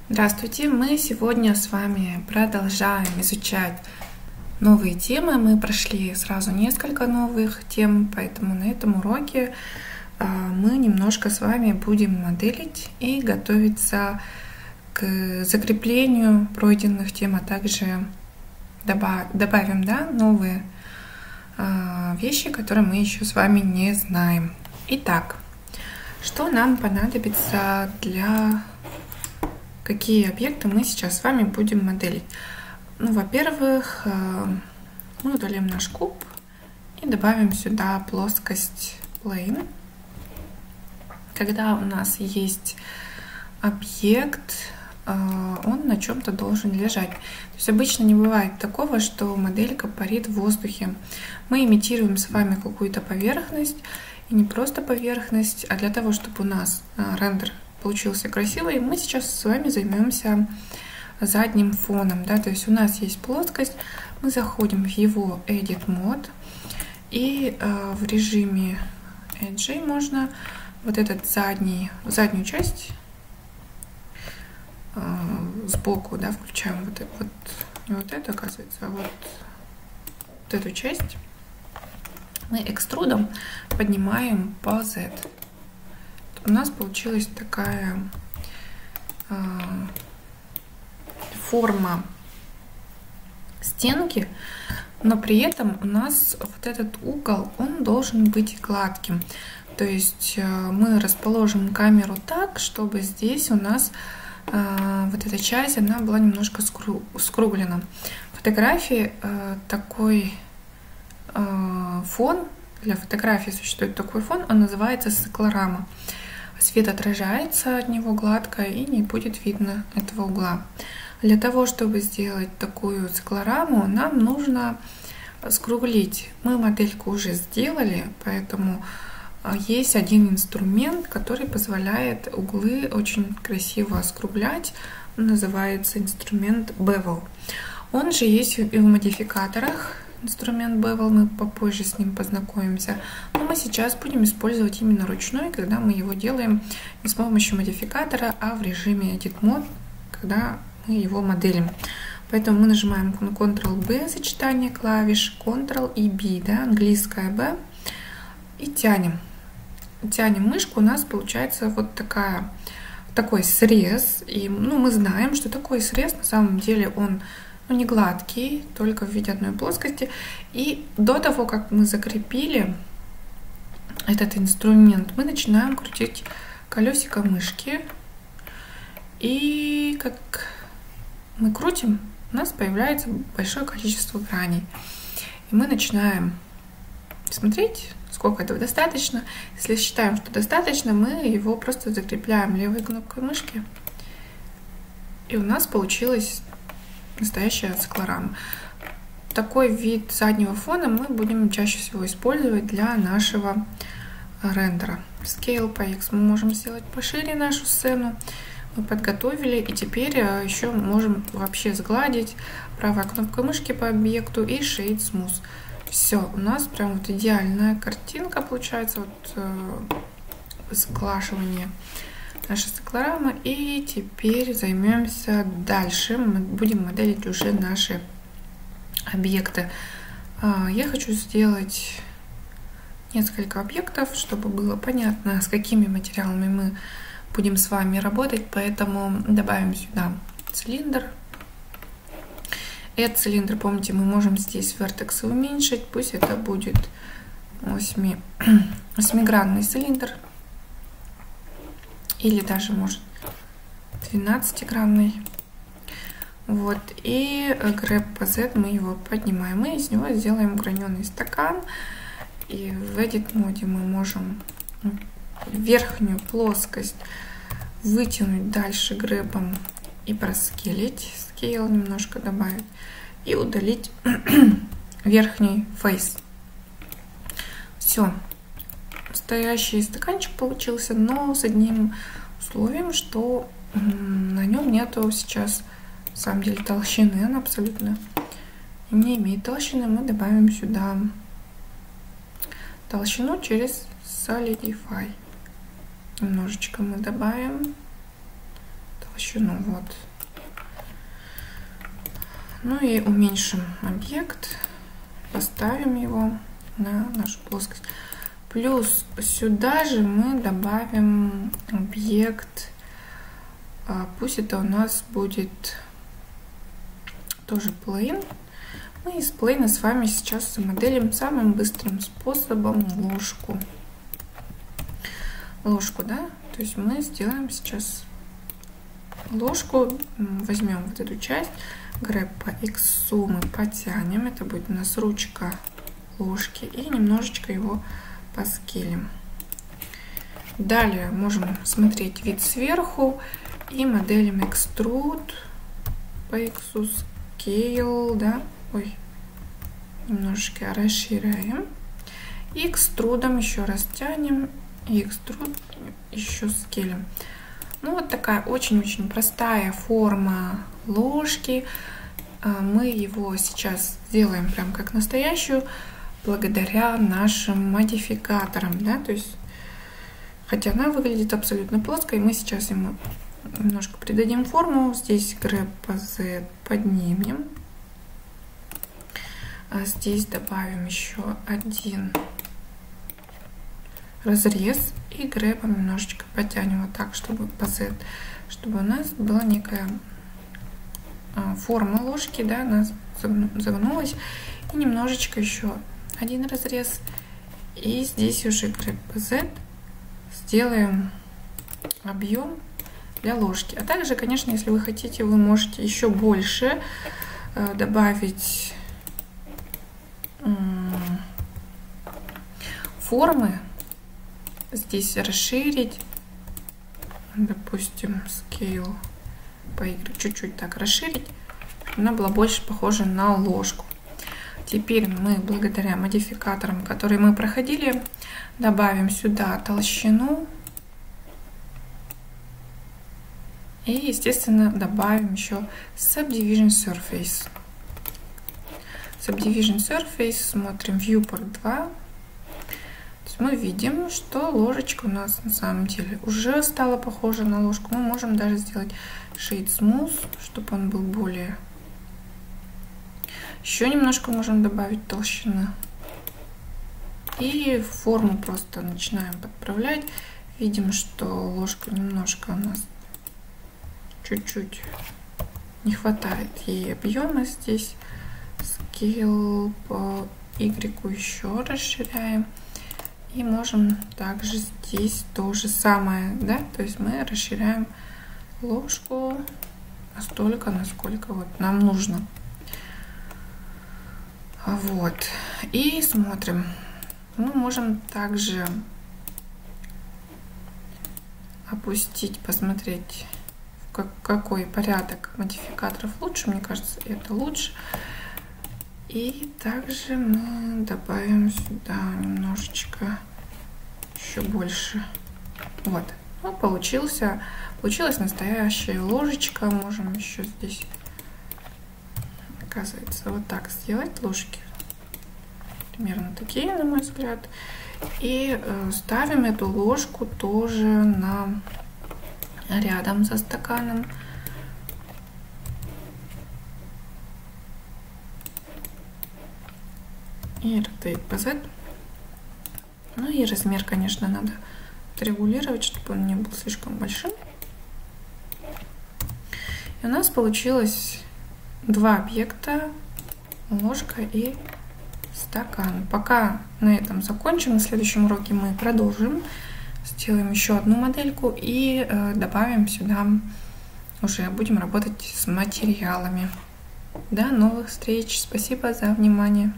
Здравствуйте! Мы сегодня с вами продолжаем изучать новые темы. Мы прошли сразу несколько новых тем, поэтому на этом уроке мы немножко с вами будем моделить и готовиться к закреплению пройденных тем, а также добавим новые вещи, которые мы еще с вами не знаем. Итак, что нам понадобится какие объекты мы сейчас с вами будем моделить? Во-первых, мы удалим наш куб и добавим сюда плоскость Plane. Когда у нас есть объект, он на чем-то должен лежать. То есть обычно не бывает такого, что моделька парит в воздухе. Мы имитируем с вами какую-то поверхность, и не просто поверхность, а для того, чтобы у нас рендер получился красивый, мы сейчас с вами займемся задним фоном. То есть у нас есть плоскость, мы заходим в его Edit Mode, и в режиме Edge можно вот этот заднюю часть сбоку, включаем вот это, оказывается, а вот эту часть мы экструдом поднимаем по Z. У нас получилась такая форма стенки, но при этом у нас вот этот угол, он должен быть гладким. То есть мы расположим камеру так, чтобы здесь у нас вот эта часть, она была немножко скруглена. В фотографии такой фон, для фотографии существует такой фон, он называется циклорама. Свет отражается от него гладко и не будет видно этого угла. Для того, чтобы сделать такую циклораму, нам нужно скруглить. Мы модельку уже сделали, поэтому есть один инструмент, который позволяет углы очень красиво скруглять. Он называется инструмент Bevel. Он же есть и в модификаторах. Инструмент Bevel, мы попозже с ним познакомимся. Но мы сейчас будем использовать именно ручной, когда мы его делаем не с помощью модификатора, а в режиме Edit Mode, когда мы его моделим. Поэтому мы нажимаем на Ctrl-B, сочетание клавиш, Ctrl и B, английская B, и тянем. Тянем мышку, у нас получается вот такой срез. И мы знаем, что такой срез на самом деле он не гладкий, только в виде одной плоскости. И до того, как мы закрепили этот инструмент, мы начинаем крутить колесико мышки. И как мы крутим, у нас появляется большое количество граней. И мы начинаем смотреть, сколько этого достаточно. Если считаем, что достаточно, мы его просто закрепляем левой кнопкой мышки. И у нас получилась настоящая циклорама. Такой вид заднего фона мы будем чаще всего использовать для нашего рендера. Scale по X мы можем сделать пошире нашу сцену. Мы подготовили, и теперь еще можем вообще сгладить правой кнопкой мышки по объекту и Shade Smooth. Все, у нас прям вот идеальная картинка получается, сглаживание наша циклорама. И теперь займемся дальше. Мы будем моделить уже наши объекты. Я хочу сделать несколько объектов, чтобы было понятно, с какими материалами мы будем с вами работать. Поэтому добавим сюда цилиндр. Этот цилиндр, помните, мы можем здесь вертексы уменьшить. Пусть это будет 8-гранный цилиндр. Или даже, может, 12-гранный. И Grab по Z мы его поднимаем. Мы из него сделаем граненый стакан. И в Edit моде мы можем верхнюю плоскость вытянуть дальше грэбом и проскейлить. Scale немножко добавить. И удалить верхний фейс. Все. Настоящий стаканчик получился, но с одним условием, что на нем нету сейчас, на самом деле, толщины. Она абсолютно не имеет толщины. Мы добавим сюда толщину через Solidify. Немножечко мы добавим. толщину. Вот. Ну и уменьшим объект, поставим его на нашу плоскость. Плюс сюда же мы добавим объект, пусть это у нас будет тоже plane. Мы из плейна с вами сейчас замоделим самым быстрым способом ложку. Ложку, да? То есть мы сделаем сейчас ложку, возьмем вот эту часть, грэб по X мы потянем, это будет у нас ручка ложки, и немножечко его поскелим. Далее можем смотреть вид сверху и моделим extrude по X, scale, да, ой, немножечко расширяем, и экструдом еще раз тянем, и экструд еще скелем. Ну вот такая очень-очень простая форма ложки. Мы его сейчас сделаем прям как настоящую, благодаря нашим модификаторам, да, то есть, хотя она выглядит абсолютно плоской, мы сейчас ему немножко придадим форму. Здесь грэб по Z поднимем, а здесь добавим еще один разрез и грэбом немножечко потянем вот так, чтобы по Z, чтобы у нас была некая форма ложки, да, она загнулась, и немножечко еще один разрез, и здесь уже грэб по Z сделаем объем для ложки. А также, конечно, если вы хотите, вы можете еще больше добавить формы, здесь расширить, допустим, scale по Y чуть-чуть так расширить, чтобы она была больше похожа на ложку. Теперь мы, благодаря модификаторам, которые мы проходили, добавим сюда толщину и, естественно, добавим еще Subdivision Surface. Subdivision Surface, смотрим Viewport 2. Мы видим, что ложечка у нас на самом деле уже стала похожа на ложку. Мы можем даже сделать Shade Smooth, чтобы он был более... Еще немножко можем добавить толщины. И форму просто начинаем подправлять. Видим, что ложка немножко у нас чуть-чуть не хватает ей объема здесь. Scale по Y еще расширяем. И можем также здесь то же самое, да, то есть мы расширяем ложку настолько, насколько вот нам нужно. Вот, и смотрим. Мы можем также опустить, посмотреть, какой порядок модификаторов лучше. Мне кажется, это лучше. И также мы добавим сюда немножечко еще больше. Вот, ну, получилась настоящая ложечка. Можем еще здесь, оказывается, вот так сделать ложки. Примерно такие, на мой взгляд. И ставим эту ложку тоже рядом со стаканом. И rotate по Z. Ну и размер, конечно, надо отрегулировать, чтобы он не был слишком большим. И у нас получилось два объекта: ложка и стакан. Пока на этом закончим. На следующем уроке мы продолжим. Сделаем еще одну модельку и добавим сюда, уже будем работать с материалами. До новых встреч. Спасибо за внимание.